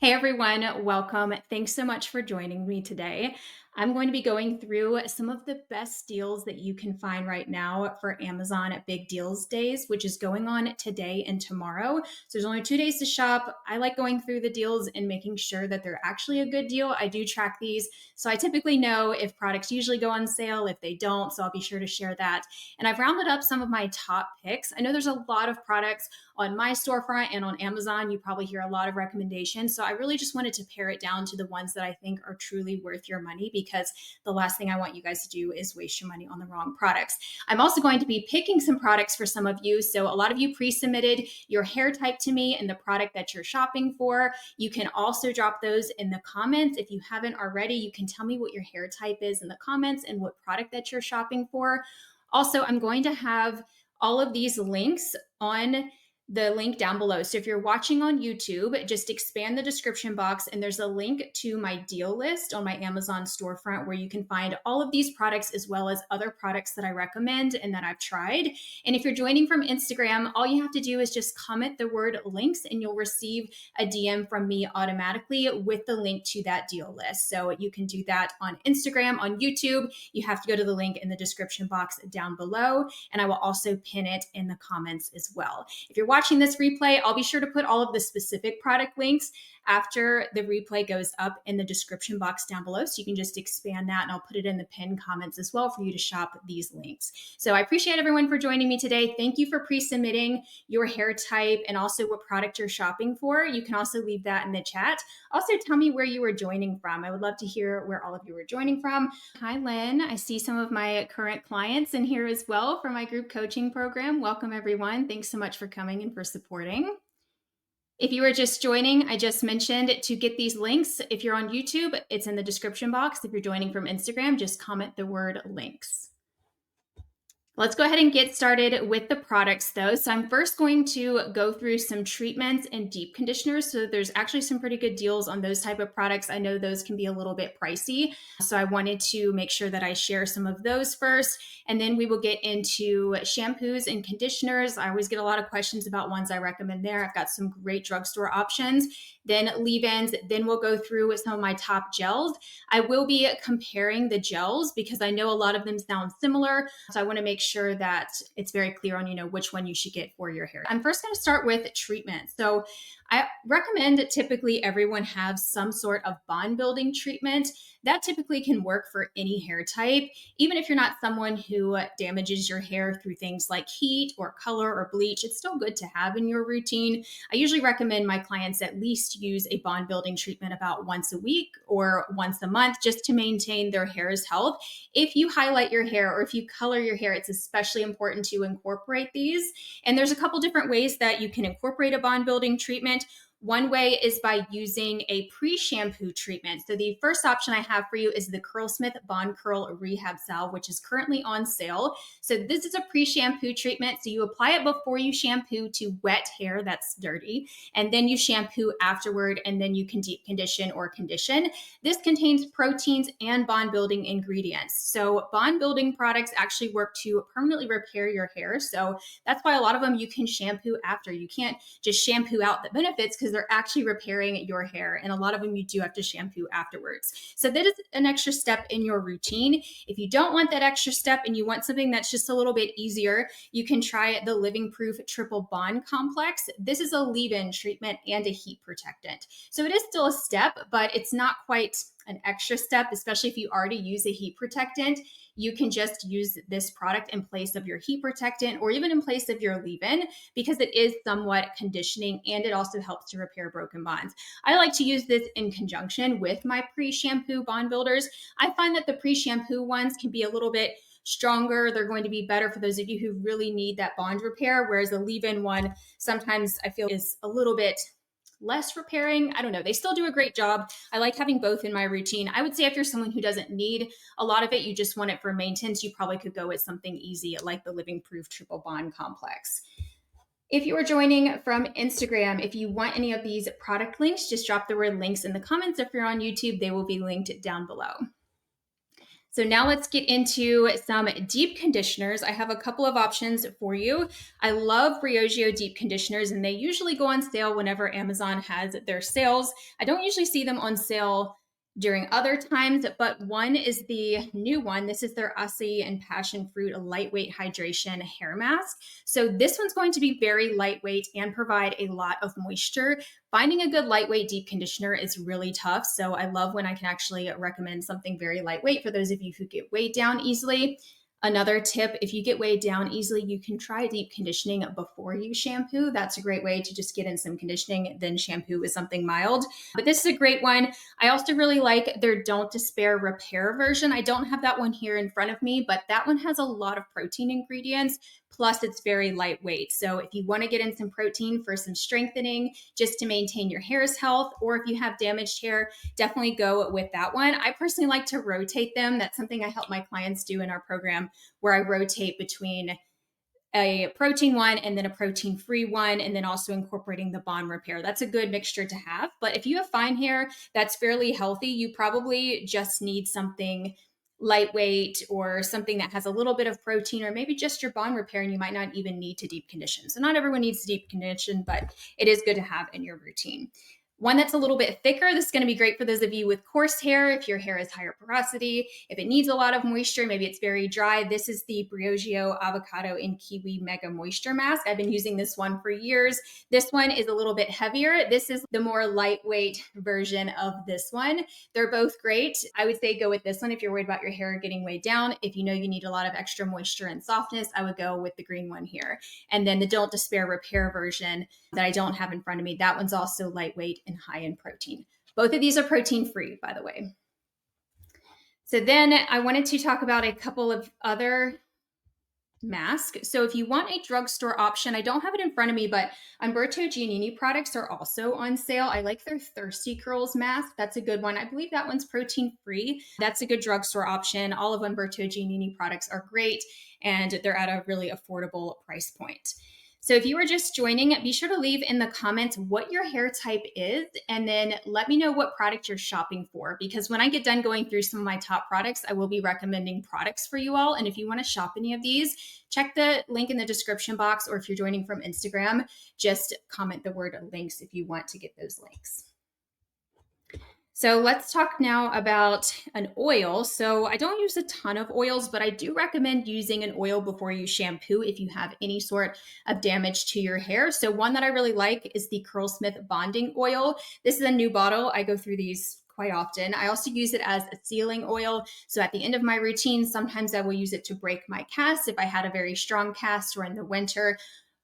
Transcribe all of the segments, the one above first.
Hey everyone, welcome. Thanks so much for joining me today. I'm going to be going through some of the best deals that you can find right now for Amazon at Big Deals Days, which is going on today and tomorrow. So there's only 2 days to shop. I like going through the deals and making sure that they're actually a good deal. I do track these, so I typically know if products usually go on sale, if they don't, so I'll be sure to share that. And I've rounded up some of my top picks. I know there's a lot of products on my storefront and on Amazon. You probably hear a lot of recommendations. So I really just wanted to pare it down to the ones that I think are truly worth your money, because the last thing I want you guys to do is waste your money on the wrong products. I'm also going to be picking some products for some of you. So a lot of you pre-submitted your hair type to me and the product that you're shopping for. You can also drop those in the comments. If you haven't already, you can tell me what your hair type is in the comments and what product that you're shopping for. Also, I'm going to have all of these links on the link down below. So if you're watching on YouTube, just expand the description box and there's a link to my deal list on my Amazon storefront where you can find all of these products as well as other products that I recommend and that I've tried. And if you're joining from Instagram, all you have to do is just comment the word links and you'll receive a DM from me automatically with the link to that deal list. So you can do that on Instagram, on YouTube. You have to go to the link in the description box down below, and I will also pin it in the comments as well. If you're watching this replay, I'll be sure to put all of the specific product links after the replay goes up in the description box down below. So you can just expand that and I'll put it in the pinned comments as well for you to shop these links. So I appreciate everyone for joining me today. Thank you for pre-submitting your hair type and also what product you're shopping for. You can also leave that in the chat. Also, tell me where you were joining from. I would love to hear where all of you were joining from. Hi, Lynn. I see some of my current clients in here as well for my group coaching program. Welcome, everyone. Thanks so much for coming and for supporting. If you are just joining, I just mentioned to get these links. If you're on YouTube, it's in the description box. If you're joining from Instagram, just comment the word links. Let's go ahead and get started with the products though. So I'm first going to go through some treatments and deep conditioners. So there's actually some pretty good deals on those type of products. I know those can be a little bit pricey. So I wanted to make sure that I share some of those first. And then we will get into shampoos and conditioners. I always get a lot of questions about ones I recommend there. I've got some great drugstore options. Then leave-ins. Then we'll go through with some of my top gels. I will be comparing the gels because I know a lot of them sound similar. So I want to make sure that it's very clear on, which one you should get for your hair. I'm first going to start with treatment. So I recommend that typically everyone have some sort of bond building treatment. That typically can work for any hair type, even if you're not someone who damages your hair through things like heat or color or bleach. It's still good to have in your routine. I usually recommend my clients at least use a bond building treatment about once a week or once a month just to maintain their hair's health. If you highlight your hair or if you color your hair, it's especially important to incorporate these. And there's a couple different ways that you can incorporate a bond building treatment. One way is by using a pre-shampoo treatment. So the first option I have for you is the Curlsmith Bond Curl Rehab Salve, which is currently on sale. So this is a pre-shampoo treatment. So you apply it before you shampoo to wet hair that's dirty, and then you shampoo afterward, and then you can deep condition or condition. This contains proteins and bond building ingredients. So bond building products actually work to permanently repair your hair. So that's why a lot of them you can shampoo after. You can't just shampoo out the benefits because they're actually repairing your hair. And a lot of them you do have to shampoo afterwards. So that is an extra step in your routine. If you don't want that extra step and you want something that's just a little bit easier, you can try the Living Proof Triple Bond Complex. This is a leave-in treatment and a heat protectant. So it is still a step, but it's not quite an extra step, especially if you already use a heat protectant. You can just use this product in place of your heat protectant or even in place of your leave-in because it is somewhat conditioning and it also helps to repair broken bonds. I like to use this in conjunction with my pre-shampoo bond builders. I find that the pre-shampoo ones can be a little bit stronger. They're going to be better for those of you who really need that bond repair, whereas the leave-in one sometimes I feel is a little bit less repairing. I don't know. They still do a great job. I like having both in my routine. I would say if you're someone who doesn't need a lot of it, you just want it for maintenance, you probably could go with something easy like the Living Proof Triple Bond Complex. If you are joining from Instagram, if you want any of these product links, just drop the word links in the comments. If you're on YouTube, they will be linked down below. So now let's get into some deep conditioners. I have a couple of options for you. I love Briogeo deep conditioners, and they usually go on sale whenever Amazon has their sales. I don't usually see them on sale during other times, but one is the new one. This is their Acai and Passion Fruit Lightweight Hydration Hair Mask. So this one's going to be very lightweight and provide a lot of moisture. Finding a good lightweight deep conditioner is really tough. So I love when I can actually recommend something very lightweight for those of you who get weighed down easily. Another tip, if you get weighed down easily, you can try deep conditioning before you shampoo. That's a great way to just get in some conditioning, then shampoo with something mild. But this is a great one. I also really like their Don't Despair Repair version. I don't have that one here in front of me, but that one has a lot of protein ingredients. Plus, it's very lightweight. So if you want to get in some protein for some strengthening, just to maintain your hair's health, or if you have damaged hair, definitely go with that one. I personally like to rotate them. That's something I help my clients do in our program, where I rotate between a protein one and then a protein free one, and then also incorporating the bond repair. That's a good mixture to have. But if you have fine hair that's fairly healthy, you probably just need something lightweight or something that has a little bit of protein, or maybe just your bond repair, and you might not even need to deep condition. So not everyone needs to deep condition, but it is good to have in your routine. One that's a little bit thicker, this is going to be great for those of you with coarse hair, if your hair is higher porosity, if it needs a lot of moisture, maybe it's very dry. This is the Briogeo Avocado and Kiwi Mega Moisture Mask. I've been using this one for years. This one is a little bit heavier. This is the more lightweight version of this one. They're both great. I would say go with this one if you're worried about your hair getting weighed down. If you know you need a lot of extra moisture and softness, I would go with the green one here. And then the Don't Despair Repair version that I don't have in front of me, that one's also lightweight and high in protein. Both of these are protein free, by the way. So then I wanted to talk about a couple of other masks. So if you want a drugstore option, I don't have it in front of me, but Umberto Giannini products are also on sale. I like their Thirsty Curls mask. That's a good one. I believe that one's protein free. That's a good drugstore option. All of Umberto Giannini products are great, and they're at a really affordable price point. So if you are just joining, be sure to leave in the comments what your hair type is, and then let me know what product you're shopping for, because when I get done going through some of my top products, I will be recommending products for you all. And if you want to shop any of these, check the link in the description box, or if you're joining from Instagram, just comment the word links if you want to get those links. So let's talk now about an oil. So I don't use a ton of oils, but I do recommend using an oil before you shampoo if you have any sort of damage to your hair. So one that I really like is the Curlsmith Bonding Oil. This is a new bottle. I go through these quite often. I also use it as a sealing oil. So at the end of my routine, sometimes I will use it to break my cast if I had a very strong cast, or in the winter.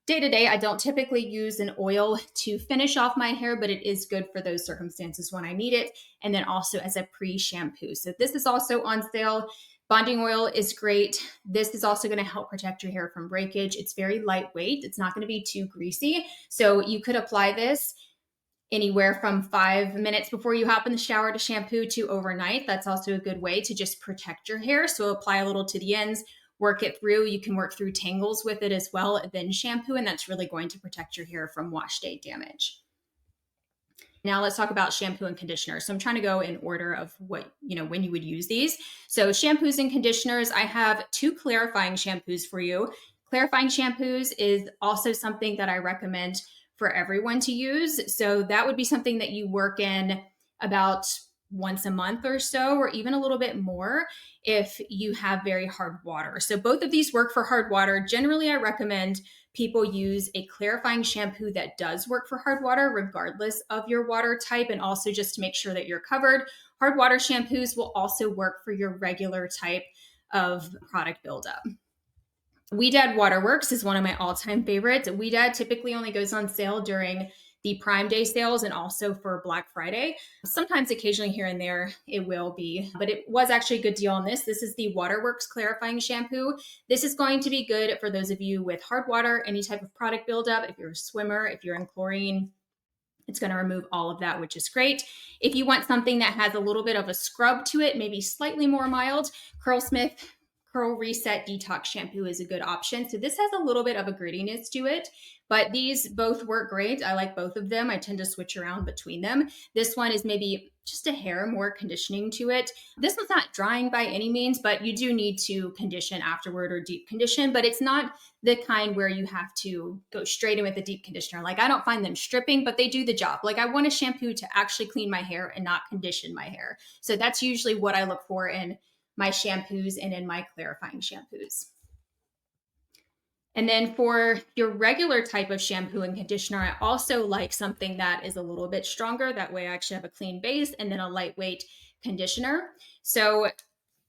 Day to day, I don't typically use an oil to finish off my hair, but it is good for those circumstances when I need it. And then also as a pre-shampoo. So this is also on sale. Bonding oil is great. This is also going to help protect your hair from breakage. It's very lightweight. It's not going to be too greasy. So you could apply this anywhere from 5 minutes before you hop in the shower to shampoo to overnight. That's also a good way to just protect your hair. So apply a little to the ends, work it through. You can work through tangles with it as well, then shampoo, and that's really going to protect your hair from wash day damage. Now let's talk about shampoo and conditioner. So I'm trying to go in order of what, when you would use these. So shampoos and conditioners, I have 2 clarifying shampoos for you. Clarifying shampoos is also something that I recommend for everyone to use. So that would be something that you work in about once a month or so, or even a little bit more if you have very hard water. So both of these work for hard water. Generally, I recommend people use a clarifying shampoo that does work for hard water, regardless of your water type, and also just to make sure that you're covered. Hard water shampoos will also work for your regular type of product buildup. Weedad Waterworks is one of my all-time favorites. Weedad typically only goes on sale during the Prime Day sales and also for Black Friday. Sometimes occasionally here and there it will be, but it was actually a good deal on this. This is the Waterworks Clarifying Shampoo. This is going to be good for those of you with hard water, any type of product buildup. If you're a swimmer, if you're in chlorine, it's going to remove all of that, which is great. If you want something that has a little bit of a scrub to it, maybe slightly more mild, Curl Reset Detox Shampoo is a good option. So this has a little bit of a grittiness to it, but these both work great. I like both of them. I tend to switch around between them. This one is maybe just a hair more conditioning to it. This one's not drying by any means, but you do need to condition afterward or deep condition, but it's not the kind where you have to go straight in with a deep conditioner. Like I don't find them stripping, but they do the job. Like I want a shampoo to actually clean my hair and not condition my hair. So that's usually what I look for in my shampoos and in my clarifying shampoos. And then for your regular type of shampoo and conditioner, I also like something that is a little bit stronger. That way I actually have a clean base and then a lightweight conditioner. So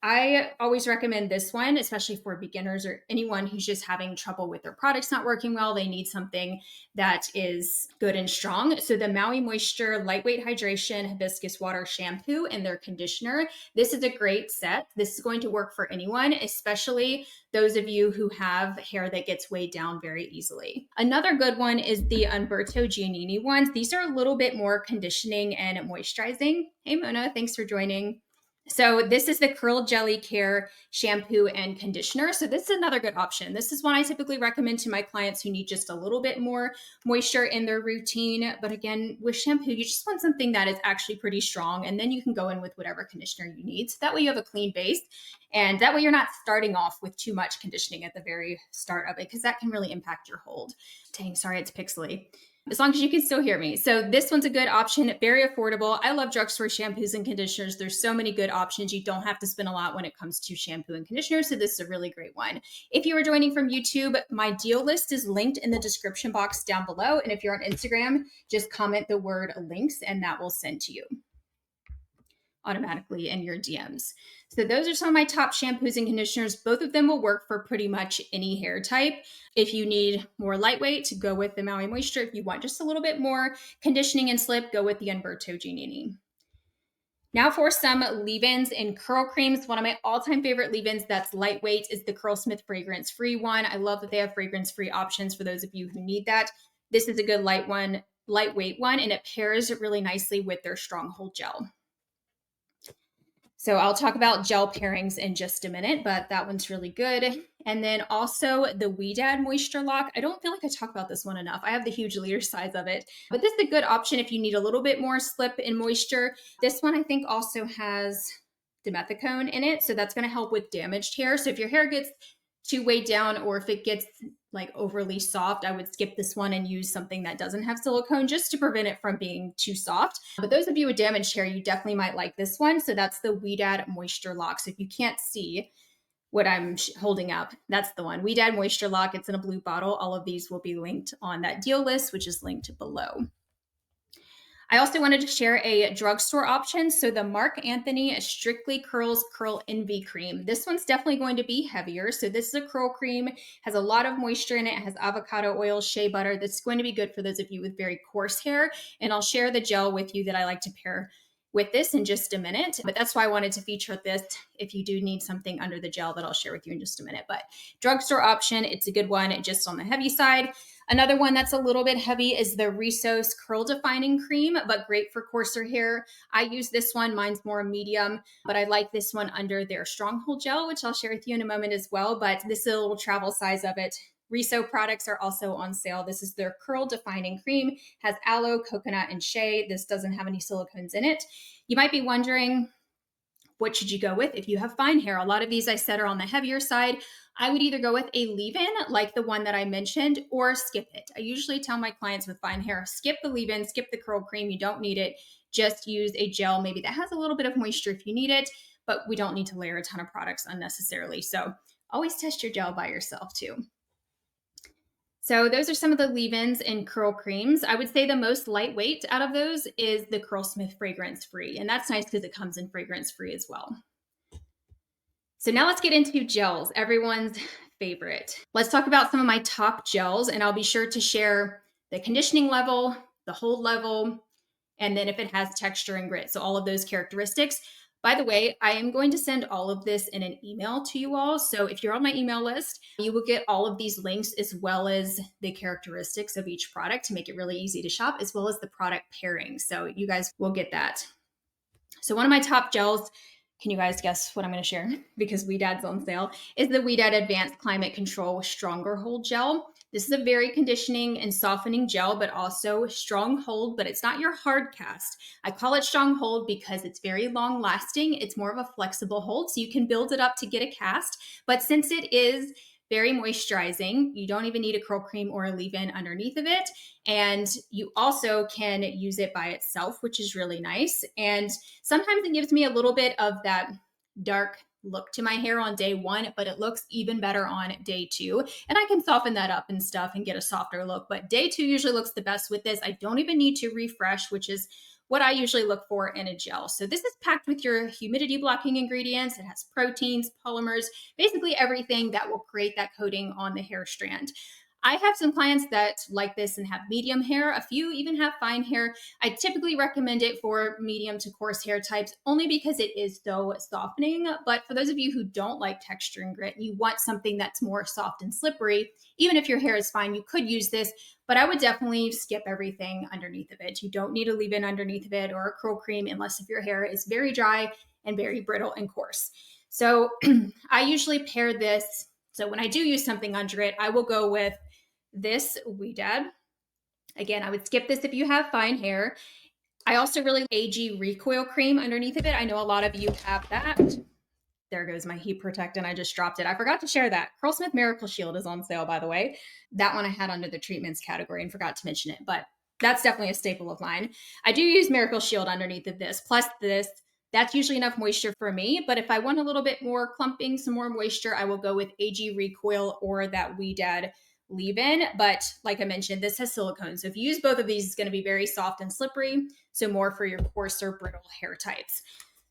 I always recommend this one, especially for beginners or anyone who's just having trouble with their products not working well. They need something that is good and strong. So the Maui Moisture Lightweight Hydration Hibiscus Water Shampoo and their conditioner. This is a great set. This is going to work for anyone, especially those of you who have hair that gets weighed down very easily. Another good one is the Umberto Giannini ones. These are a little bit more conditioning and moisturizing. Hey, Mona, thanks for joining. So this is the Curl Jelly Care shampoo and conditioner. So this is another good option. This is one I typically recommend to my clients who need just a little bit more moisture in their routine. But again, with shampoo, you just want something that is actually pretty strong, and then you can go in with whatever conditioner you need. So that way you have a clean base, and that way you're not starting off with too much conditioning at the very start of it, because that can really impact your hold. Dang, sorry, it's pixely. As long as you can still hear me. So this one's a good option, very affordable. I love drugstore shampoos and conditioners. There's so many good options. You don't have to spend a lot when it comes to shampoo and conditioner. So this is a really great one. If you are joining from YouTube, my deal list is linked in the description box down below. And if you're on Instagram, just comment the word links and that will send to you automatically in your DMs. So those are some of my top shampoos and conditioners. Both of them will work for pretty much any hair type. If you need more lightweight, go with the Maui Moisture. If you want just a little bit more conditioning and slip, go with the Umberto Giannini. Now for some leave-ins and curl creams. One of my all-time favorite leave-ins that's lightweight is the Curlsmith fragrance-free one. I love that they have fragrance-free options for those of you who need that. This is a good lightweight one, and it pairs really nicely with their Stronghold gel. So I'll talk about gel pairings in just a minute, but that one's really good. And then also the Ouidad Moisture Lock. I don't feel like I talk about this one enough. I have the huge liter size of it, but this is a good option if you need a little bit more slip and moisture. This one I think also has dimethicone in it, so that's going to help with damaged hair. So if your hair gets too weighed down, or if it gets like overly soft, I would skip this one and use something that doesn't have silicone just to prevent it from being too soft. But those of you with damaged hair, you definitely might like this one. So that's the Ouidad Moisture Lock. So if you can't see what I'm holding up, that's the one. Ouidad Moisture Lock. It's in a blue bottle. All of these will be linked on that deal list, which is linked below. I also wanted to share a drugstore option. So the Marc Anthony Strictly Curls Curl Envy Cream. This one's definitely going to be heavier. So this is a curl cream, has a lot of moisture in it, has avocado oil, shea butter. That's going to be good for those of you with very coarse hair. And I'll share the gel with you that I like to pair with this in just a minute. But that's why I wanted to feature this if you do need something under the gel that I'll share with you in just a minute. But drugstore option, it's a good one, just on the heavy side. Another one that's a little bit heavy is the Resos Curl Defining Cream, but great for coarser hair. I use this one. Mine's more medium, but I like this one under their Stronghold gel, which I'll share with you in a moment as well. But this is a little travel size of it. Reso products are also on sale. This is their Curl Defining Cream, has aloe, coconut, and shea. This doesn't have any silicones in it. You might be wondering, what should you go with if you have fine hair? A lot of these I said are on the heavier side. I would either go with a leave-in like the one that I mentioned, or skip it. I usually tell my clients with fine hair, skip the leave-in, skip the curl cream. You don't need it. Just use a gel maybe that has a little bit of moisture if you need it, but we don't need to layer a ton of products unnecessarily. So always test your gel by yourself too. So those are some of the leave-ins and curl creams. I would say the most lightweight out of those is the Curlsmith fragrance free. And that's nice because it comes in fragrance free as well. So now let's get into gels, everyone's favorite. Let's talk about some of my top gels, and I'll be sure to share the conditioning level, the hold level, and then if it has texture and grit. So all of those characteristics. By the way, I am going to send all of this in an email to you all. So if you're on my email list, you will get all of these links as well as the characteristics of each product to make it really easy to shop, as well as the product pairing. So you guys will get that. So one of my top gels Can you guys guess what I'm going to share? Because Weedad's on sale. Is the Weedad Advanced Climate Control Stronger Hold Gel. This is a very conditioning and softening gel, but also strong hold, but it's not your hard cast. I call it strong hold because it's very long lasting. It's more of a flexible hold, so you can build it up to get a cast. But since it is very moisturizing, you don't even need a curl cream or a leave-in underneath of it. And you also can use it by itself, which is really nice. And sometimes it gives me a little bit of that dark look to my hair on day one, but it looks even better on day two. And I can soften that up and stuff and get a softer look. But day two usually looks the best with this. I don't even need to refresh, which is what I usually look for in a gel. So this is packed with your humidity blocking ingredients. It has proteins, polymers, basically everything that will create that coating on the hair strand. I have some clients that like this and have medium hair. A few even have fine hair. I typically recommend it for medium to coarse hair types only because it is so softening. But for those of you who don't like texture and grit, you want something that's more soft and slippery, even if your hair is fine, you could use this. But I would definitely skip everything underneath of it. You don't need a leave-in underneath of it or a curl cream unless if your hair is very dry and very brittle and coarse. So I usually pair this. So when I do use something under it, I will go with this Weedad. Again, I would skip this if you have fine hair. I also really like AG recoil cream underneath of it. I know a lot of you have that. There goes my heat protectant. I just dropped it. I forgot to share that. Curlsmith Miracle Shield is on sale, by the way. That one I had under the treatments category and forgot to mention it, but that's definitely a staple of mine. I do use Miracle Shield underneath of this, plus this. That's usually enough moisture for me, but if I want a little bit more clumping, some more moisture, I will go with AG Recoil or that Weedad leave-in. But like I mentioned, this has silicone. So if you use both of these, it's going to be very soft and slippery. So more for your coarser, brittle hair types.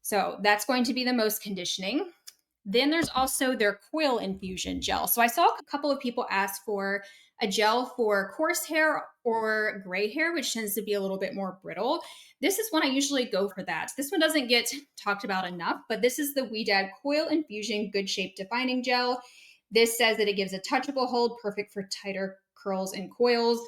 So that's going to be the most conditioning. Then there's also their coil infusion gel. So I saw a couple of people ask for a gel for coarse hair or gray hair, which tends to be a little bit more brittle. This is one I usually go for that. This one doesn't get talked about enough, but this is the Weedad Coil Infusion Good Shape Defining Gel. This says that it gives a touchable hold, perfect for tighter curls and coils.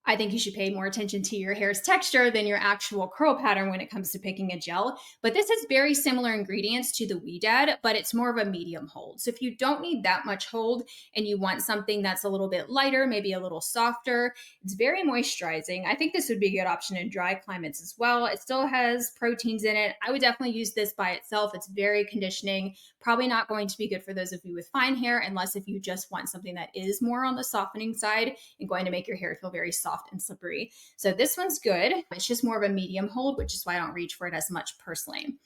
I think you should pay more attention to your hair's texture than your actual curl pattern when it comes to picking a gel. But this has very similar ingredients to the Weedad, but it's more of a medium hold. So if you don't need that much hold and you want something that's a little bit lighter, maybe a little softer, it's very moisturizing. I think this would be a good option in dry climates as well. It still has proteins in it. I would definitely use this by itself. It's very conditioning. Probably not going to be good for those of you with fine hair, unless if you just want something that is more on the softening side and going to make your hair feel very soft and slippery. So this one's good. It's just more of a medium hold, which is why I don't reach for it as much personally.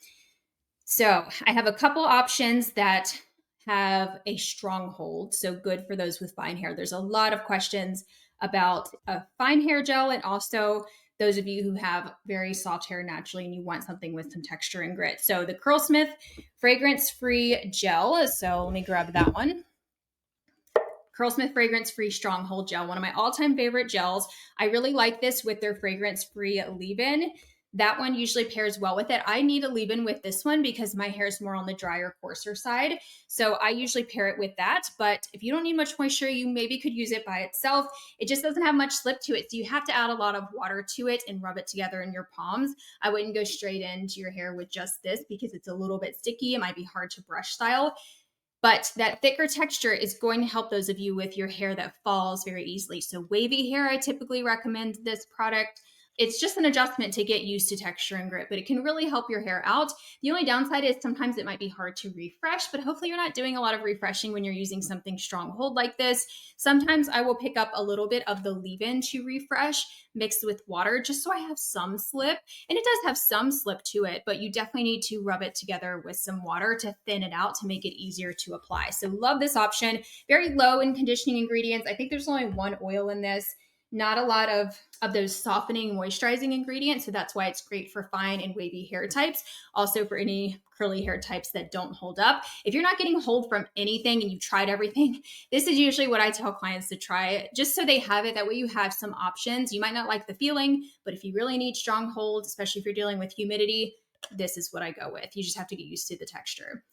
So I have a couple options that have a strong hold. So good for those with fine hair. There's a lot of questions about a fine hair gel, and also those of you who have very soft hair naturally and you want something with some texture and grit. So the Curlsmith fragrance-free gel. So let me grab that one. Curlsmith Fragrance Free Stronghold Gel, one of my all-time favorite gels. I really like this with their fragrance-free leave-in. That one usually pairs well with it. I need a leave-in with this one because my hair is more on the drier, coarser side. So I usually pair it with that. But if you don't need much moisture, you maybe could use it by itself. It just doesn't have much slip to it. So you have to add a lot of water to it and rub it together in your palms. I wouldn't go straight into your hair with just this because it's a little bit sticky. It might be hard to brush style. But that thicker texture is going to help those of you with your hair that falls very easily. So wavy hair, I typically recommend this product. It's just an adjustment to get used to texture and grit, but it can really help your hair out. The only downside is sometimes it might be hard to refresh, but hopefully you're not doing a lot of refreshing when you're using something stronghold like this. Sometimes I will pick up a little bit of the leave-in to refresh mixed with water just so I have some slip. And it does have some slip to it, but you definitely need to rub it together with some water to thin it out to make it easier to apply. So love this option. Very low in conditioning ingredients. I think there's only one oil in this. Not a lot of those softening, moisturizing ingredients. So that's why it's great for fine and wavy hair types. Also for any curly hair types that don't hold up. If you're not getting hold from anything and you've tried everything, this is usually what I tell clients to try, just so they have it. That way you have some options. You might not like the feeling, but if you really need strong hold, especially if you're dealing with humidity, this is what I go with. You just have to get used to the texture.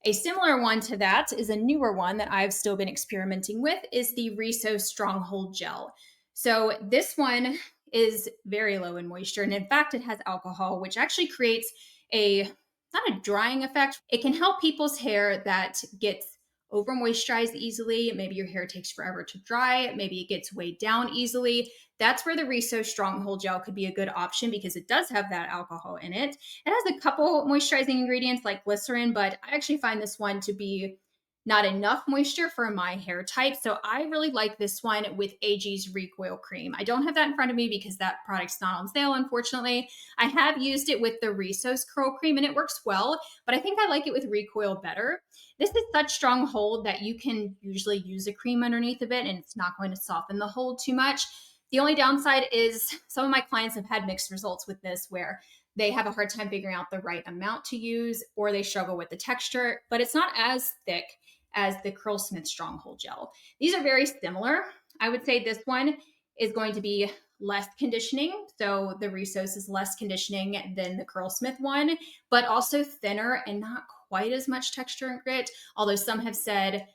A similar one to that is a newer one that I've still been experimenting with is the Riso Stronghold Gel. So this one is very low in moisture. And in fact, it has alcohol, which actually creates a not a drying effect. It can help people's hair that gets over moisturized easily. Maybe your hair takes forever to dry. Maybe it gets weighed down easily. That's where the Reso Stronghold Gel could be a good option because it does have that alcohol in it. It has a couple moisturizing ingredients like glycerin, but I actually find this one to be not enough moisture for my hair type. So I really like this one with AG's Recoil Cream. I don't have that in front of me because that product's not on sale, unfortunately. I have used it with the Reso's Curl Cream and it works well, but I think I like it with Recoil better. This is such strong hold that you can usually use a cream underneath of it and it's not going to soften the hold too much. The only downside is some of my clients have had mixed results with this where they have a hard time figuring out the right amount to use or they struggle with the texture, but it's not as thick as the Curlsmith Stronghold Gel. These are very similar. I would say this one is going to be less conditioning. So the Resos is less conditioning than the Curlsmith one, but also thinner and not quite as much texture and grit, although some have said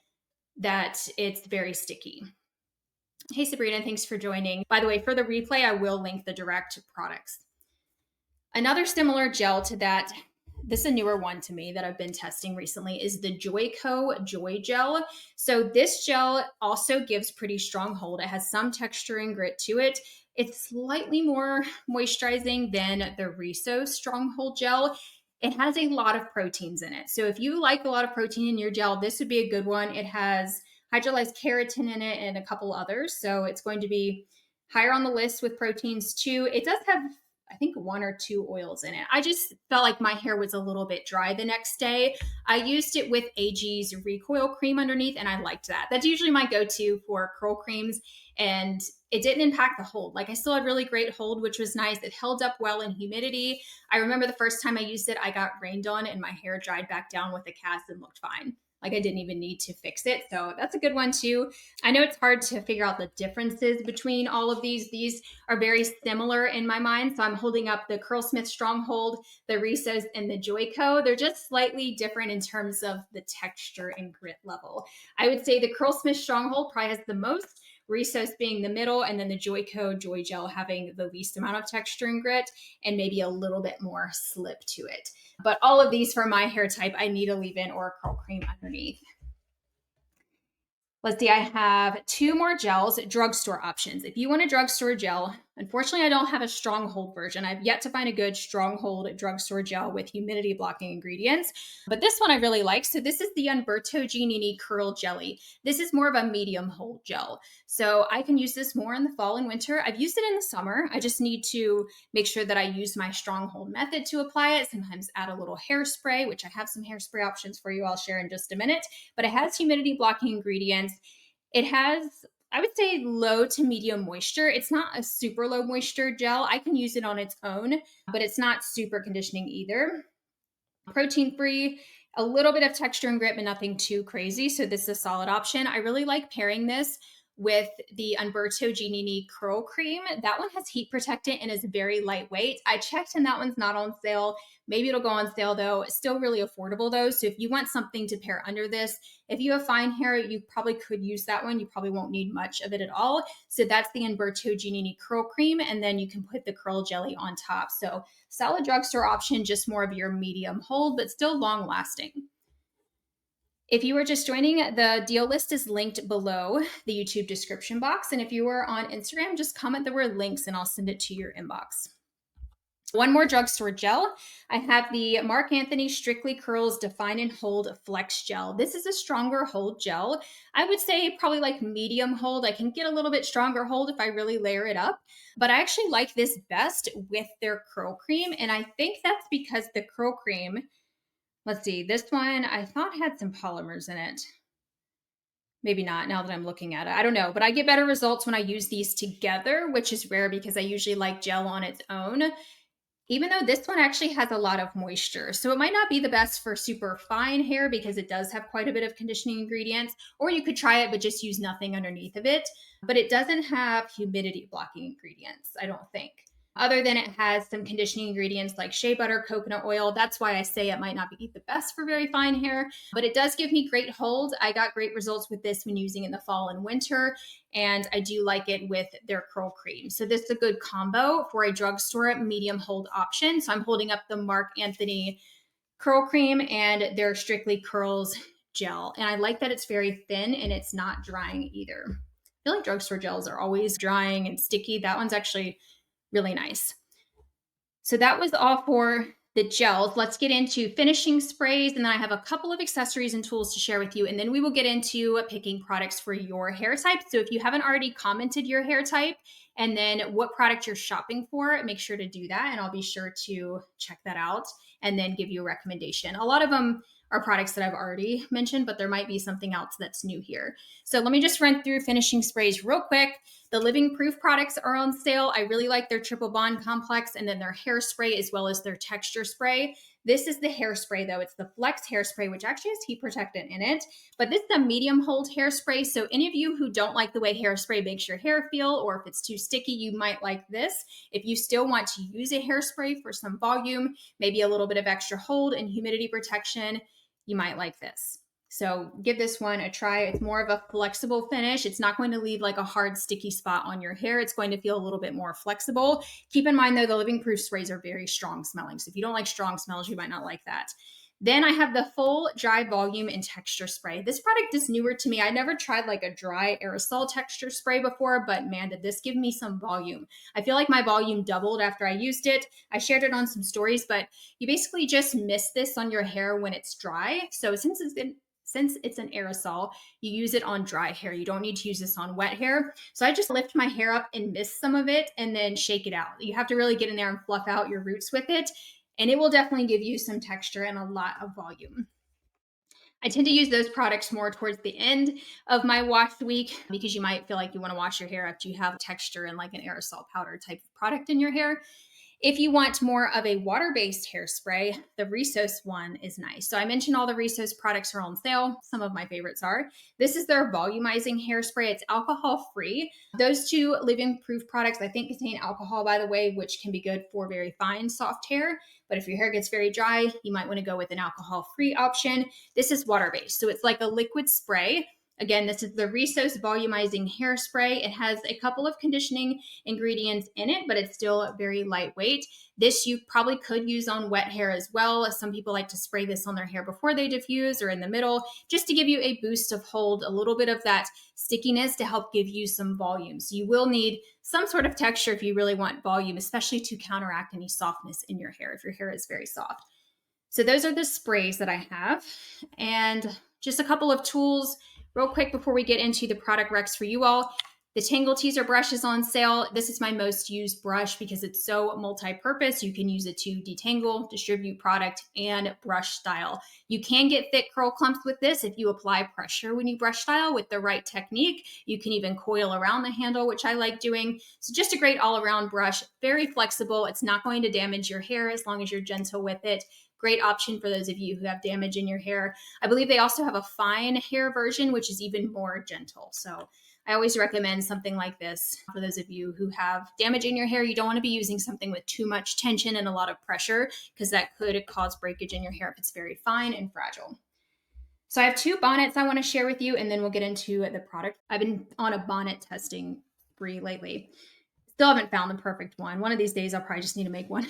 that it's very sticky. Hey, Sabrina, thanks for joining. By the way, for the replay, I will link the direct products. Another similar gel to that, this is a newer one to me that I've been testing recently, is the Joico Joy Gel. So this gel also gives pretty strong hold. It has some texture and grit to it. It's slightly more moisturizing than the Reso Stronghold Gel. It has a lot of proteins in it. So if you like a lot of protein in your gel, this would be a good one. It has hydrolyzed keratin in it and a couple others. So it's going to be higher on the list with proteins too. It does have, I think, one or two oils in it. I just felt like my hair was a little bit dry the next day. I used it with AG's Recoil Cream underneath, and I liked that. That's usually my go-to for curl creams, and it didn't impact the hold. Like, I still had really great hold, which was nice. It held up well in humidity. I remember the first time I used it, I got rained on, and my hair dried back down with a cast and looked fine. Like, I didn't even need to fix it. So that's a good one too. I know it's hard to figure out the differences between all of these. These are very similar in my mind. So I'm holding up the Curlsmith Stronghold, the Resos, and the Joico. They're just slightly different in terms of the texture and grit level. I would say the Curlsmith Stronghold probably has the most, Resos being the middle, and then the Joico Joy Gel having the least amount of texture and grit and maybe a little bit more slip to it. But all of these for my hair type, I need a leave-in or a curl cream underneath. Let's see, I have two more gels, drugstore options. If you want a drugstore gel, unfortunately, I don't have a stronghold version. I've yet to find a good stronghold drugstore gel with humidity blocking ingredients, but this one I really like. So this is the Umberto Giannini Curl Jelly. This is more of a medium hold gel. So I can use this more in the fall and winter. I've used it in the summer. I just need to make sure that I use my stronghold method to apply it. Sometimes add a little hairspray, which I have some hairspray options for you. I'll share in just a minute, but it has humidity blocking ingredients. It has, I would say, low to medium moisture. It's not a super low moisture gel. I can use it on its own, but it's not super conditioning either. Protein free, a little bit of texture and grit, but nothing too crazy. So this is a solid option. I really like pairing this with the Umberto Giannini Curl Cream. That one has heat protectant and is very lightweight. I checked and that one's not on sale. Maybe it'll go on sale though. It's still really affordable though. So if you want something to pair under this, if you have fine hair, you probably could use that one. You probably won't need much of it at all. So that's the Umberto Giannini Curl Cream. And then you can put the curl jelly on top. So solid drugstore option, just more of your medium hold, but still long lasting. If you are just joining, the deal list is linked below the YouTube description box. And if you are on Instagram, just comment the word links and I'll send it to your inbox. One more drugstore gel. I have the Marc Anthony Strictly Curls Define and Hold Flex Gel. This is a stronger hold gel. I would say probably like medium hold. I can get a little bit stronger hold if I really layer it up, but I actually like this best with their curl cream. And I think that's because the curl cream, let's see, this one I thought had some polymers in it. Maybe not now that I'm looking at it. I don't know, but I get better results when I use these together, which is rare because I usually like gel on its own, even though this one actually has a lot of moisture. So it might not be the best for super fine hair because it does have quite a bit of conditioning ingredients, or you could try it but just use nothing underneath of it. But it doesn't have humidity blocking ingredients, I don't think. Other than it has some conditioning ingredients like shea butter, coconut oil. That's why I say it might not be the best for very fine hair, but it does give me great hold. I got great results with this when using it in the fall and winter, and I do like it with their curl cream. So this is a good combo for a drugstore medium hold option. So I'm holding up the Marc Anthony curl cream, and they're strictly curls gel. And I like that it's very thin and it's not drying either. I feel like drugstore gels are always drying and sticky. That one's actually really nice. So that was all for the gels. Let's get into finishing sprays. And then I have a couple of accessories and tools to share with you. And then we will get into picking products for your hair type. So if you haven't already commented your hair type and then what product you're shopping for, make sure to do that. And I'll be sure to check that out and then give you a recommendation. A lot of them are products that I've already mentioned, but there might be something else that's new here. So let me just run through finishing sprays real quick. The Living Proof products are on sale. I really like their triple bond complex and then their hairspray as well as their texture spray. This is the hairspray though. It's the Flex hairspray, which actually has heat protectant in it. But this is a medium hold hairspray. So any of you who don't like the way hairspray makes your hair feel, or if it's too sticky, you might like this. If you still want to use a hairspray for some volume, maybe a little bit of extra hold and humidity protection, you might like this. So give this one a try. It's more of a flexible finish. It's not going to leave like a hard sticky spot on your hair. It's going to feel a little bit more flexible. Keep in mind though, the Living Proof sprays are very strong smelling. So if you don't like strong smells, you might not like that. Then I have the Full Dry Volume and Texture Spray. This product is newer to me. I never tried like a dry aerosol texture spray before, but man, did this give me some volume. I feel like my volume doubled after I used it. I shared it on some stories, but you basically just mist this on your hair when it's dry. So since it's an aerosol, you use it on dry hair. You don't need to use this on wet hair. So I just lift my hair up and mist some of it and then shake it out. You have to really get in there and fluff out your roots with it. And it will definitely give you some texture and a lot of volume. I tend to use those products more towards the end of my wash week because you might feel like you want to wash your hair after you have texture and like an aerosol powder type of product in your hair. If you want more of a water-based hairspray, the Resos one is nice. So I mentioned all the Resos products are on sale. Some of my favorites are. This is their volumizing hairspray. It's alcohol-free. Those two Living Proof products, I think, contain alcohol, by the way, which can be good for very fine, soft hair. But if your hair gets very dry, you might want to go with an alcohol-free option. This is water-based. So it's like a liquid spray. Again, this is the Resos Volumizing Hairspray. It has a couple of conditioning ingredients in it, but it's still very lightweight. This you probably could use on wet hair as well. Some people like to spray this on their hair before they diffuse or in the middle, just to give you a boost of hold, a little bit of that stickiness to help give you some volume. So you will need some sort of texture if you really want volume, especially to counteract any softness in your hair if your hair is very soft. So those are the sprays that I have. And just a couple of tools real quick before we get into the product recs for you all. The Tangle Teezer brush is on sale. This is my most used brush because it's so multi-purpose. You can use it to detangle, distribute product, and brush style. You can get thick curl clumps with this if you apply pressure when you brush style with the right technique. You can even coil around the handle, which I like doing. So just a great all-around brush, very flexible. It's not going to damage your hair as long as you're gentle with it. Great option for those of you who have damage in your hair. I believe they also have a fine hair version, which is even more gentle. So I always recommend something like this for those of you who have damage in your hair. You don't want to be using something with too much tension and a lot of pressure because that could cause breakage in your hair if it's very fine and fragile. So I have two bonnets I want to share with you, and then we'll get into the product. I've been on a bonnet testing spree lately. Still haven't found the perfect one. One of these days, I'll probably just need to make one.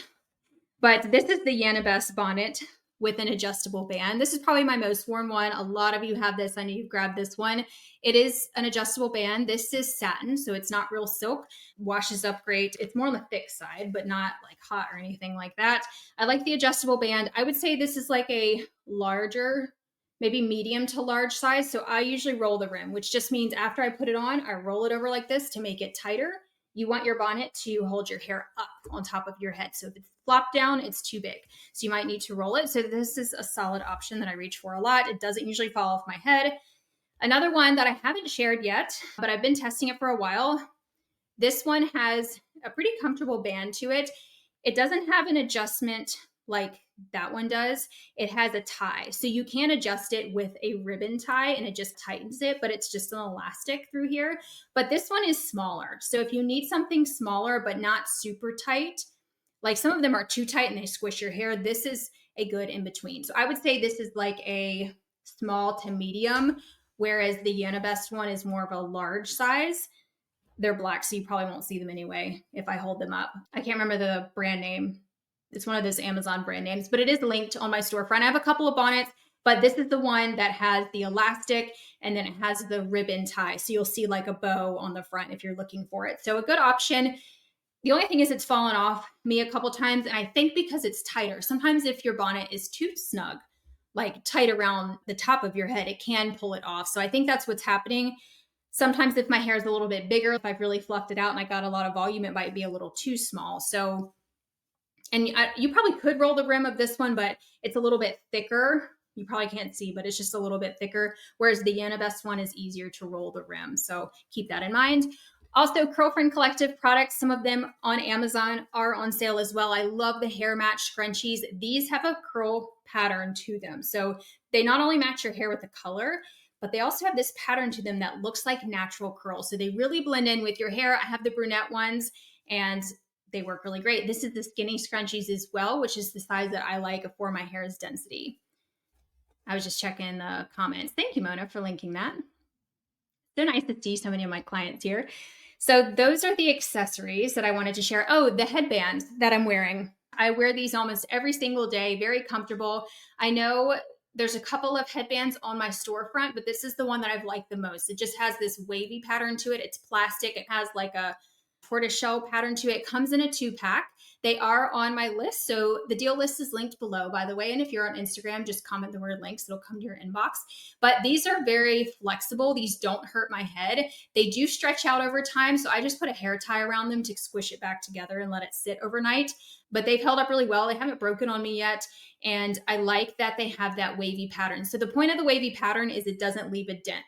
But this is the Bonnets bonnet with an adjustable band. This is probably my most worn one. A lot of you have this. I know you've grabbed this one. It is an adjustable band. This is satin, so it's not real silk. Washes up great. It's more on the thick side, but not like hot or anything like that. I like the adjustable band. I would say this is like a larger, maybe medium to large size. So I usually roll the rim, which just means after I put it on, I roll it over like this to make it tighter. You want your bonnet to hold your hair up on top of your head. So if it's flopped down, it's too big. So you might need to roll it. So this is a solid option that I reach for a lot. It doesn't usually fall off my head. Another one that I haven't shared yet, but I've been testing it for a while. This one has a pretty comfortable band to it. It doesn't have an adjustment like that one does. It has a tie. So you can adjust it with a ribbon tie and it just tightens it, but it's just an elastic through here. But this one is smaller. So if you need something smaller, but not super tight, like some of them are too tight and they squish your hair, this is a good in between. So I would say this is like a small to medium, whereas the Bonnets one is more of a large size. They're black, so you probably won't see them anyway if I hold them up. I can't remember the brand name. It's one of those Amazon brand names, but it is linked on my storefront. I have a couple of bonnets, but this is the one that has the elastic and then it has the ribbon tie. So you'll see like a bow on the front if you're looking for it. So a good option. The only thing is it's fallen off me a couple times. And I think because it's tighter, sometimes if your bonnet is too snug, like tight around the top of your head, it can pull it off. So I think that's what's happening. Sometimes if my hair is a little bit bigger, if I've really fluffed it out and I got a lot of volume, it might be a little too small. So, and you probably could roll the rim of this one, but it's a little bit thicker. You probably can't see, but it's just a little bit thicker. Whereas the Best one is easier to roll the rim. So keep that in mind. Also, Curlfriend Collective products, some of them on Amazon are on sale as well. I love the hair match scrunchies. These have a curl pattern to them. So they not only match your hair with the color, but they also have this pattern to them that looks like natural curls. So they really blend in with your hair. I have the brunette ones and they work really great. This is the skinny scrunchies as well, which is the size that I like for my hair's density. I was just checking the comments. Thank you, Mona, for linking that. So nice to see so many of my clients here. So those are the accessories that I wanted to share. Oh, the headband that I'm wearing. I wear these almost every single day, very comfortable. I know there's a couple of headbands on my storefront, but this is the one that I've liked the most. It just has this wavy pattern to it. It's plastic. It has like a tortoiseshell pattern to it. It comes in a 2-pack. They are on my list. So the deal list is linked below, by the way. And if you're on Instagram, just comment the word links. It'll come to your inbox. But these are very flexible. These don't hurt my head. They do stretch out over time. So I just put a hair tie around them to squish it back together and let it sit overnight. But they've held up really well. They haven't broken on me yet. And I like that they have that wavy pattern. So the point of the wavy pattern is it doesn't leave a dent.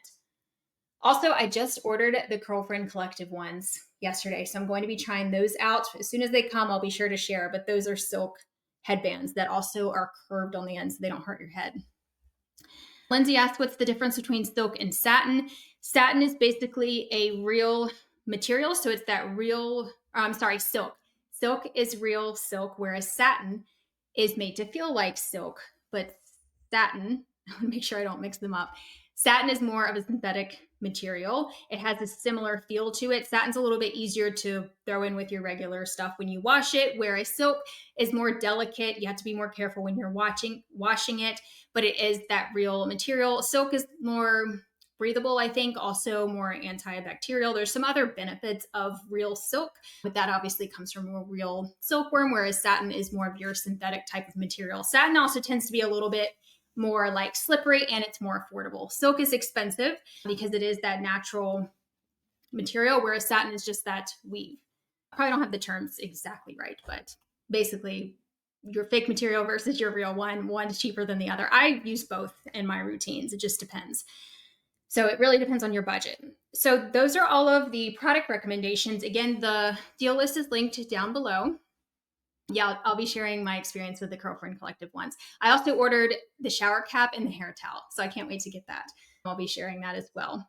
Also, I just ordered the Curlfriend Collective ones yesterday. So I'm going to be trying those out. As soon as they come, I'll be sure to share. But those are silk headbands that also are curved on the end so they don't hurt your head. Lindsay asked, what's the difference between silk and satin? Satin is basically a real material. So it's that real, silk. Silk is real silk, whereas satin is made to feel like silk. But satin, I want to make sure I don't mix them up. Satin is more of a synthetic material. It has a similar feel to it. Satin's a little bit easier to throw in with your regular stuff when you wash it, whereas silk is more delicate. You have to be more careful when you're washing it, but it is that real material. Silk is more breathable, I think, also more antibacterial. There's some other benefits of real silk, but that obviously comes from a real silkworm, whereas satin is more of your synthetic type of material. Satin also tends to be a little bit more like slippery and it's more affordable. Silk is expensive because it is that natural material, whereas satin is just that weave. I probably don't have the terms exactly right, but basically your fake material versus your real one, one's cheaper than the other. I use both in my routines. It just depends. So it really depends on your budget. So those are all of the product recommendations. Again, the deal list is linked down below. Yeah, I'll be sharing my experience with the Curlfriend Collective ones. I also ordered the shower cap and the hair towel, so I can't wait to get that. I'll be sharing that as well.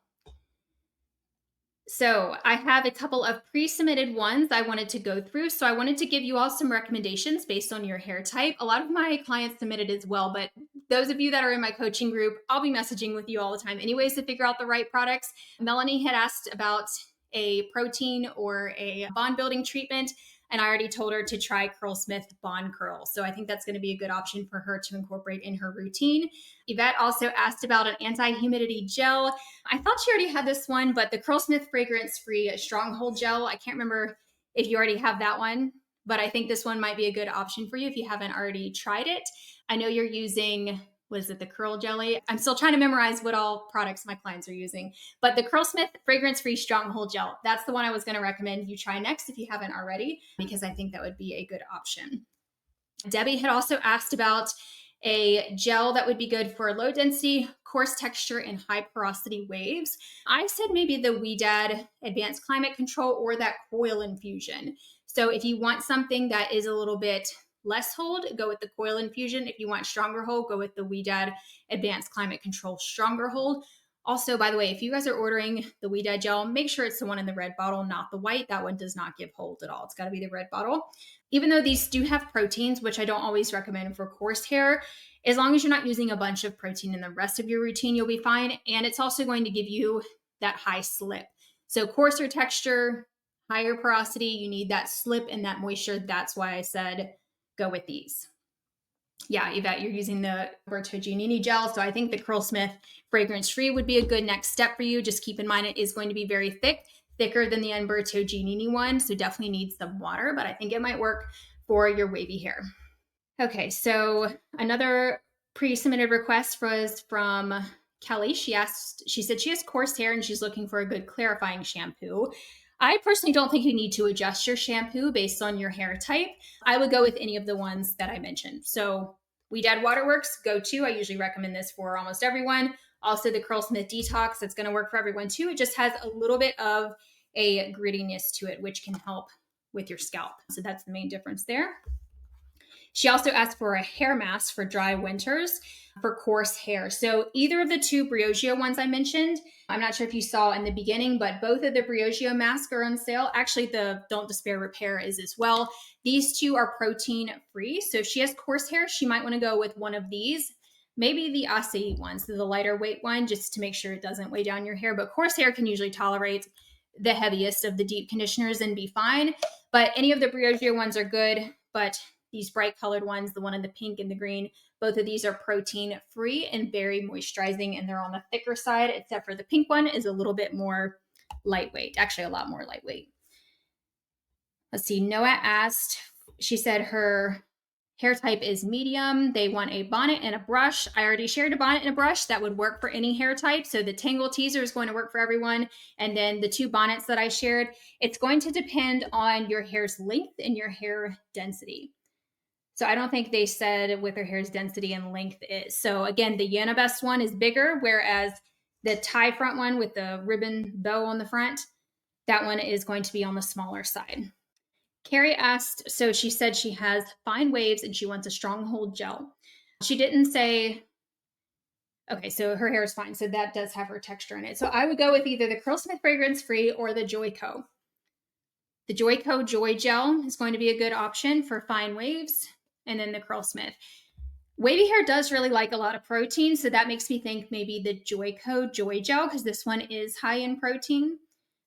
So I have a couple of pre-submitted ones I wanted to go through. So I wanted to give you all some recommendations based on your hair type. A lot of my clients submitted as well, but those of you that are in my coaching group, I'll be messaging with you all the time anyways to figure out the right products. Melanie had asked about a protein or a bond building treatment. And I already told her to try Curlsmith Bond Curl. So I think that's going to be a good option for her to incorporate in her routine. Yvette also asked about an anti-humidity gel. I thought she already had this one, but the Curlsmith fragrance-free Stronghold gel, I can't remember if you already have that one, but I think this one might be a good option for you if you haven't already tried it. I know you're using, what is it, the Curl Jelly? I'm still trying to memorize what all products my clients are using. But the Curlsmith Fragrance-Free Stronghold Gel, that's the one I was going to recommend you try next if you haven't already, because I think that would be a good option. Debbie had also asked about a gel that would be good for low density, coarse texture, and high porosity waves. I said maybe the Weedad Advanced Climate Control or that coil infusion. So if you want something that is a little bit less hold, go with the coil infusion. If you want stronger hold, go with the Weedad Advanced Climate Control stronger hold. Also, by the way, if you guys are ordering the Weedad gel, make sure it's the one in the red bottle, not the white. That one does not give hold at all. It's got to be the red bottle. Even though these do have proteins, which I don't always recommend for coarse hair, as long as you're not using a bunch of protein in the rest of your routine, you'll be fine. And it's also going to give you that high slip. So coarser texture, higher porosity, you need that slip and that moisture. That's why I said go with these. Yeah, Yvette, you're using the Roberto Giannini gel. So I think the Curlsmith fragrance free would be a good next step for you. Just keep in mind it is going to be very thick, thicker than the Umberto Giannini one. So definitely needs some water, but I think it might work for your wavy hair. Okay, so another pre-submitted request was from Kelly. She said she has coarse hair and she's looking for a good clarifying shampoo. I personally don't think you need to adjust your shampoo based on your hair type. I would go with any of the ones that I mentioned. So We Dad Waterworks, go to. I usually recommend this for almost everyone. Also the Curlsmith Detox, it's going to work for everyone too. It just has a little bit of a grittiness to it, which can help with your scalp. So that's the main difference there. She also asked for a hair mask for dry winters for coarse hair. So either of the two Briogeo ones I mentioned, I'm not sure if you saw in the beginning, but both of the Briogeo masks are on sale. Actually, the Don't Despair Repair is as well. These two are protein free. So if she has coarse hair, she might want to go with one of these. Maybe the acai one, so the lighter weight one, just to make sure it doesn't weigh down your hair. But coarse hair can usually tolerate the heaviest of the deep conditioners and be fine. But any of the Briogeo ones are good, but these bright colored ones, the one in the pink and the green, both of these are protein free and very moisturizing, and they're on the thicker side, except for the pink one is a little bit more lightweight, actually a lot more lightweight. Let's see, Noah asked, she said her hair type is medium. They want a bonnet and a brush. I already shared a bonnet and a brush that would work for any hair type. So the Tangle Teaser is going to work for everyone. And then the two bonnets that I shared, it's going to depend on your hair's length and your hair density. So I don't think they said with her hair's density and length is. So again, the Yanabest one is bigger, whereas the tie front one with the ribbon bow on the front, that one is going to be on the smaller side. Carrie asked, so she said she has fine waves and she wants a stronghold gel. She didn't say, okay, so her hair is fine. So that does have her texture in it. So I would go with either the Curlsmith Fragrance Free or the Joico. The Joico Joy Gel is going to be a good option for fine waves. And then the Curlsmith. Wavy hair does really like a lot of protein, so that makes me think maybe the Joico Joy Gel, because this one is high in protein.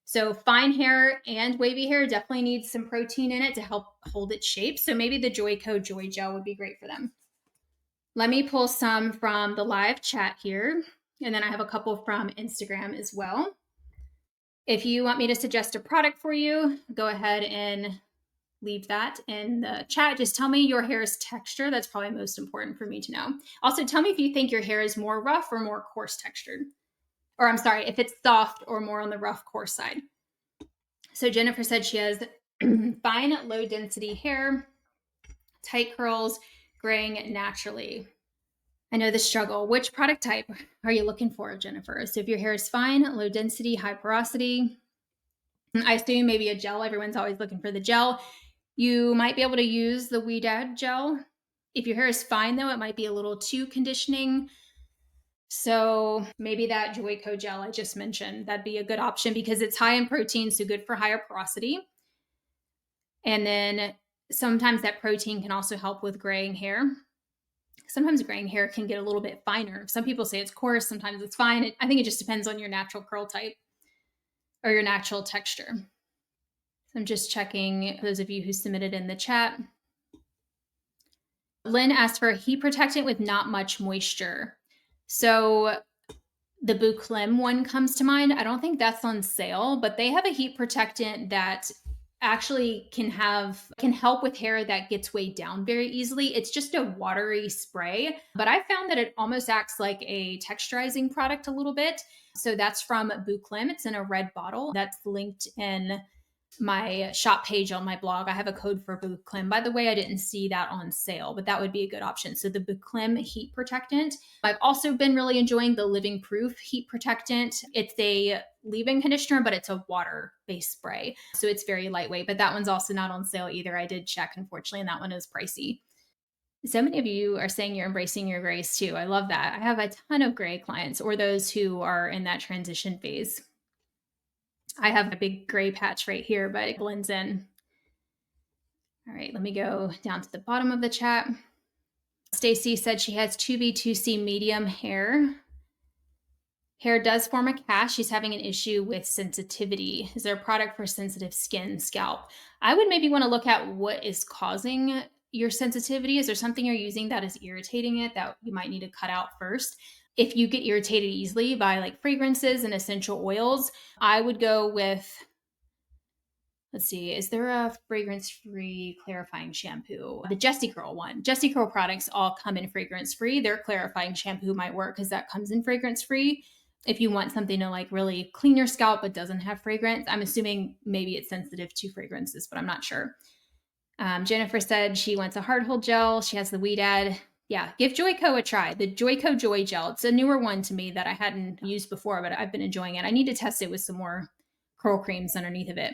So fine hair and wavy hair definitely needs some protein in it to help hold its shape. So maybe the Joico Joy Gel would be great for them. Let me pull some from the live chat here, and then I have a couple from Instagram as well. If you want me to suggest a product for you, go ahead and leave that in the chat. Just tell me your hair's texture. That's probably most important for me to know. Also, tell me if you think your hair is more rough or more coarse textured. Or I'm sorry, if it's soft or more on the rough, coarse side. So Jennifer said she has fine, low density hair, tight curls, graying naturally. I know the struggle. Which product type are you looking for, Jennifer? So if your hair is fine, low density, high porosity, I assume maybe a gel. Everyone's always looking for the gel. You might be able to use the We Dad gel. If your hair is fine, though, it might be a little too conditioning. So maybe that Joico gel I just mentioned, that'd be a good option because it's high in protein, so good for higher porosity. And then sometimes that protein can also help with graying hair. Sometimes graying hair can get a little bit finer. Some people say it's coarse, sometimes it's fine. I think it just depends on your natural curl type or your natural texture. I'm just checking those of you who submitted in the chat. Lynn asked for a heat protectant with not much moisture. So the Bouclem one comes to mind. I don't think that's on sale, but they have a heat protectant that actually can help with hair that gets weighed down very easily. It's just a watery spray, but I found that it almost acts like a texturizing product a little bit. So that's from Bouclem. It's in a red bottle. That's linked in my shop page on my blog. I have a code for Bouclem. By the way, I didn't see that on sale, but that would be a good option. So the Bouclem heat protectant. I've also been really enjoying the Living Proof heat protectant. It's a leave-in conditioner, but it's a water-based spray. So it's very lightweight, but that one's also not on sale either. I did check, unfortunately, and that one is pricey. So many of you are saying you're embracing your grays too. I love that. I have a ton of gray clients or those who are in that transition phase. I have a big gray patch right here, but it blends in. All right, let me go down to the bottom of the chat. Stacy said she has 2B2C medium hair. Hair does form a cast. She's having an issue with sensitivity. Is there a product for sensitive skin, scalp? I would maybe want to look at what is causing your sensitivity. Is there something you're using that is irritating it that you might need to cut out first? If you get irritated easily by like fragrances and essential oils, I would go with, let's see, is there a fragrance-free clarifying shampoo? The Jessie Curl one. Jessie Curl products all come in fragrance-free. Their clarifying shampoo might work because that comes in fragrance-free. If you want something to like really clean your scalp but doesn't have fragrance, I'm assuming maybe it's sensitive to fragrances, but I'm not sure. Jennifer said she wants a hard hold gel. She has the Weedad. Yeah, give Joico a try. The Joico Joy Gel. It's a newer one to me that I hadn't used before, but I've been enjoying it. I need to test it with some more curl creams underneath of it.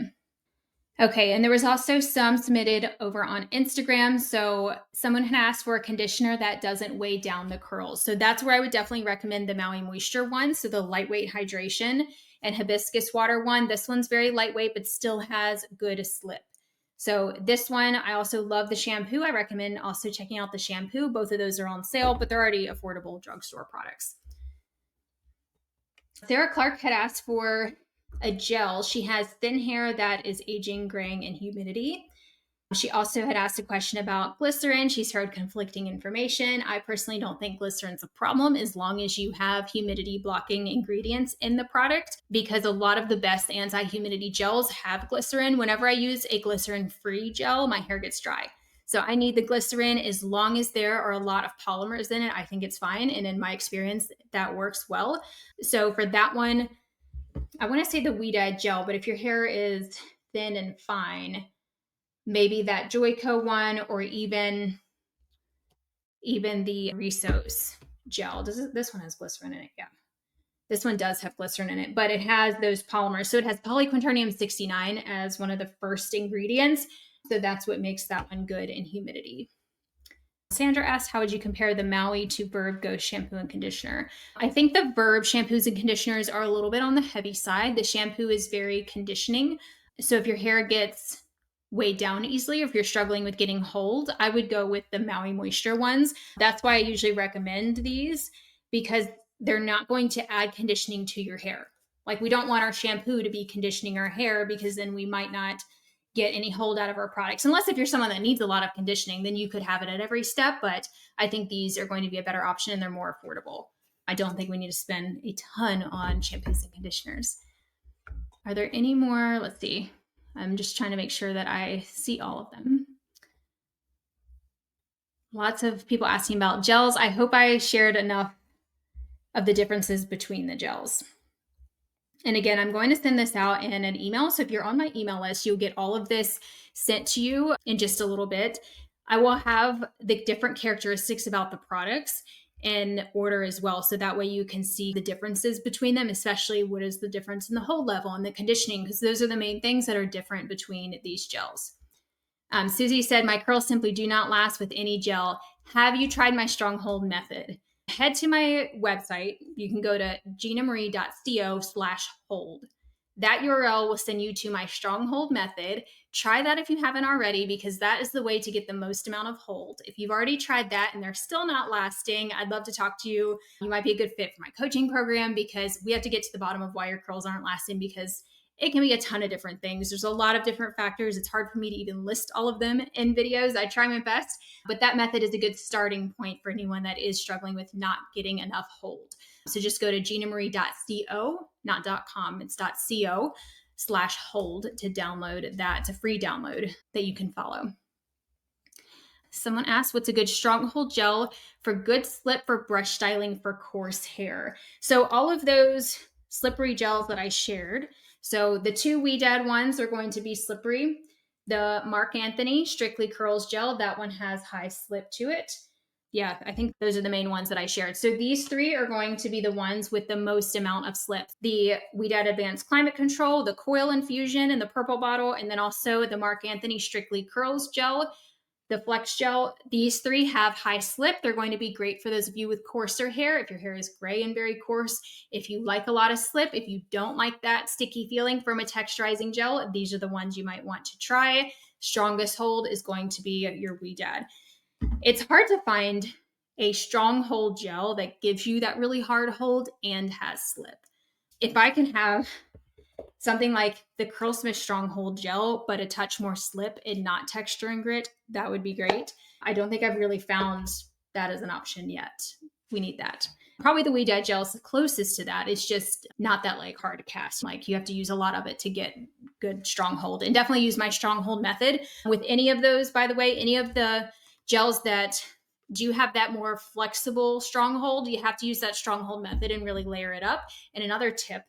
Okay, and there was also some submitted over on Instagram. So someone had asked for a conditioner that doesn't weigh down the curls. So that's where I would definitely recommend the Maui Moisture one. So the lightweight hydration and hibiscus water one. This one's very lightweight, but still has good slip. So this one, I also love the shampoo. I recommend also checking out the shampoo. Both of those are on sale, but they're already affordable drugstore products. Sarah Clark had asked for a gel. She has thin hair that is aging, graying, and humidity. She also had asked a question about glycerin. She's heard conflicting information. I personally don't think glycerin's a problem as long as you have humidity blocking ingredients in the product, because a lot of the best anti-humidity gels have glycerin. Whenever I use a glycerin-free gel, my hair gets dry. So I need the glycerin. As long as there are a lot of polymers in it, I think it's fine. And in my experience, that works well. So for that one, I want to say the Weedad gel, but if your hair is thin and fine, maybe that Joico one, or even the Resos gel. This one has glycerin in it? Yeah. This one does have glycerin in it, but it has those polymers. So it has polyquaternium 69 as one of the first ingredients. So that's what makes that one good in humidity. Sandra asked, how would you compare the Maui to Verb Ghost shampoo and conditioner? I think the Verb shampoos and conditioners are a little bit on the heavy side. The shampoo is very conditioning. So if your hair gets weighed down easily, or if you're struggling with getting hold, I would go with the Maui Moisture ones. That's why I usually recommend these, because they're not going to add conditioning to your hair. Like, we don't want our shampoo to be conditioning our hair, because then we might not get any hold out of our products. Unless if you're someone that needs a lot of conditioning, then you could have it at every step. But I think these are going to be a better option, and they're more affordable. I don't think we need to spend a ton on shampoos and conditioners. Are there any more? Let's see. I'm just trying to make sure that I see all of them. Lots of people asking about gels. I hope I shared enough of the differences between the gels. And again, I'm going to send this out in an email. So if you're on my email list, you'll get all of this sent to you in just a little bit. I will have the different characteristics about the products in order as well. So that way you can see the differences between them, especially what is the difference in the hold level and the conditioning, because those are the main things that are different between these gels. Susie said, my curls simply do not last with any gel. Have you tried my stronghold method? Head to my website. You can go to ginamarie.co/hold. That URL will send you to my stronghold method. Try that if you haven't already, because that is the way to get the most amount of hold. If you've already tried that and they're still not lasting, I'd love to talk to you. You might be a good fit for my coaching program, because we have to get to the bottom of why your curls aren't lasting, because it can be a ton of different things. There's a lot of different factors. It's hard for me to even list all of them in videos. I try my best, but that method is a good starting point for anyone that is struggling with not getting enough hold. So just go to ginamarie.co, not .com, it's .co/hold to download that. It's a free download that you can follow. Someone asked, what's a good stronghold gel for good slip for brush styling for coarse hair? So all of those slippery gels that I shared. So the two Weedad ones are going to be slippery. The Mark Anthony Strictly Curls gel, that one has high slip to it. Yeah, I think those are the main ones that I shared. So these three are going to be the ones with the most amount of slip. The Weedad Advanced Climate Control, the Coil Infusion in the purple bottle, and then also the Mark Anthony Strictly Curls gel, the Flex Gel. These three have high slip. They're going to be great for those of you with coarser hair. If your hair is gray and very coarse, if you like a lot of slip, if you don't like that sticky feeling from a texturizing gel, these are the ones you might want to try. Strongest hold is going to be your Weedad. It's hard to find a strong hold gel that gives you that really hard hold and has slip. If I can have Something like the Curlsmith Stronghold Gel, but a touch more slip and not texture and grit, that would be great. I don't think I've really found that as an option yet. We need that. Probably the We Dye Gel is the closest to that. It's just not that like hard to cast. Like you have to use a lot of it to get good stronghold, and definitely use my stronghold method with any of those. By the way, any of the gels that do have that more flexible stronghold, you have to use that stronghold method and really layer it up. And another tip,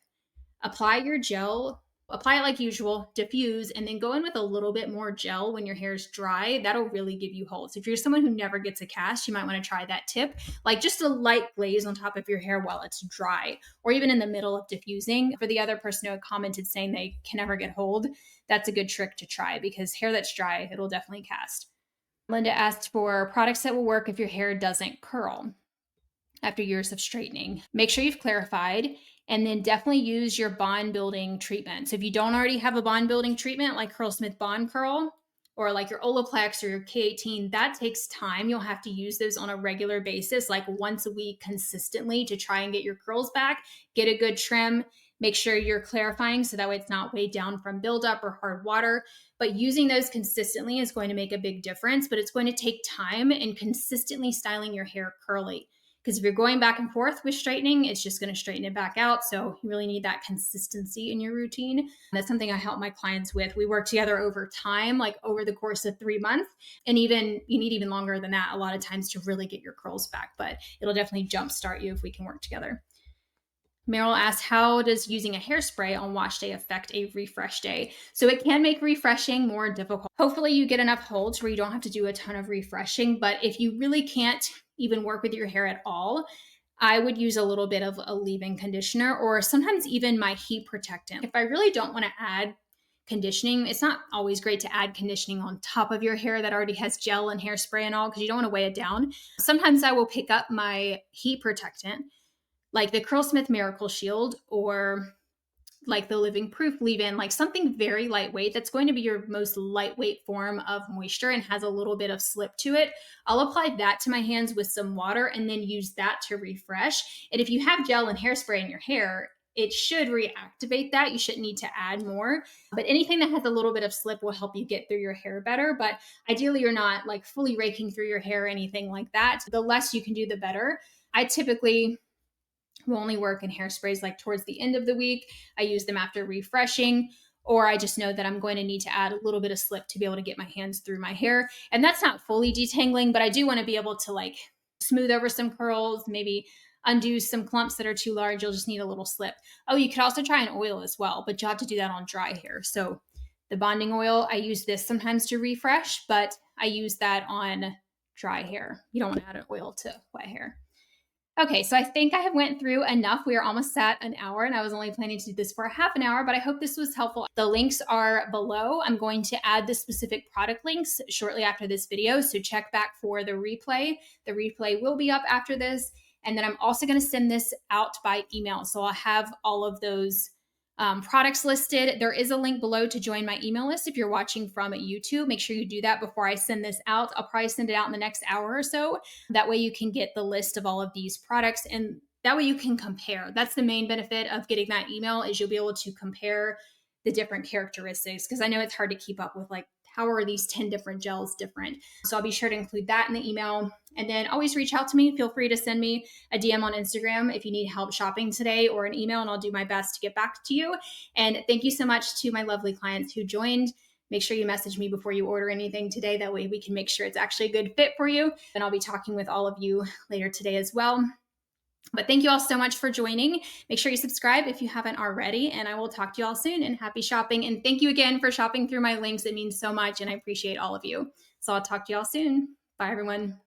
apply your gel, apply it like usual, diffuse, and then go in with a little bit more gel when your hair is dry. That'll really give you holds. If you're someone who never gets a cast, you might want to try that tip. Like just a light glaze on top of your hair while it's dry, or even in the middle of diffusing. For the other person who had commented saying they can never get hold, that's a good trick to try, because hair that's dry, it'll definitely cast. Linda asked for products that will work if your hair doesn't curl after years of straightening. Make sure you've clarified, and then definitely use your bond building treatment. So if you don't already have a bond building treatment like Curlsmith Bond Curl, or like your Olaplex or your K18, that takes time. You'll have to use those on a regular basis, like once a week consistently, to try and get your curls back, get a good trim. Make sure you're clarifying so that way it's not weighed down from buildup or hard water. But using those consistently is going to make a big difference, but it's going to take time and consistently styling your hair curly. Because if you're going back and forth with straightening, it's just going to straighten it back out. So you really need that consistency in your routine. That's something I help my clients with. We work together over time, like over the course of 3 months. And even you need even longer than that a lot of times to really get your curls back. But it'll definitely jumpstart you if we can work together. Meryl asked, how does using a hairspray on wash day affect a refresh day? So it can make refreshing more difficult. Hopefully you get enough holds where you don't have to do a ton of refreshing. But if you really can't even work with your hair at all, I would use a little bit of a leave-in conditioner, or sometimes even my heat protectant. If I really don't want to add conditioning, it's not always great to add conditioning on top of your hair that already has gel and hairspray and all, because you don't want to weigh it down. Sometimes I will pick up my heat protectant, like the Curlsmith Miracle Shield, or like the Living Proof leave-in, like something very lightweight that's going to be your most lightweight form of moisture and has a little bit of slip to it. I'll apply that to my hands with some water and then use that to refresh. And if you have gel and hairspray in your hair, it should reactivate that. You shouldn't need to add more. But anything that has a little bit of slip will help you get through your hair better. But ideally, you're not like fully raking through your hair or anything like that. The less you can do, the better. I typically will only work in hairsprays like towards the end of the week. I use them after refreshing, or I just know that I'm going to need to add a little bit of slip to be able to get my hands through my hair. And that's not fully detangling, but I do want to be able to like smooth over some curls, maybe undo some clumps that are too large. You'll just need a little slip. Oh, you could also try an oil as well, but you'll have to do that on dry hair. So the bonding oil, I use this sometimes to refresh, but I use that on dry hair. You don't want to add an oil to wet hair. Okay, so I think I have went through enough. We are almost at an hour, and I was only planning to do this for a half an hour, but I hope this was helpful. The links are below. I'm going to add the specific product links shortly after this video, so check back for the replay. The replay will be up after this, and then I'm also going to send this out by email. So I'll have all of those products listed. There is a link below to join my email list if you're watching from YouTube. Make sure you do that before I send this out. I'll probably send it out in the next hour or so. That way you can get the list of all of these products, and that way you can compare. That's the main benefit of getting that email, is you'll be able to compare the different characteristics, because I know it's hard to keep up with like, how are these 10 different gels different? So I'll be sure to include that in the email. And then always reach out to me. Feel free to send me a DM on Instagram if you need help shopping today, or an email, and I'll do my best to get back to you. And thank you so much to my lovely clients who joined. Make sure you message me before you order anything today. That way we can make sure it's actually a good fit for you. And I'll be talking with all of you later today as well. But thank you all so much for joining. Make sure you subscribe if you haven't already, and I will talk to you all soon, and happy shopping. And thank you again for shopping through my links. It means so much, and I appreciate all of you. So I'll talk to you all soon. Bye, everyone.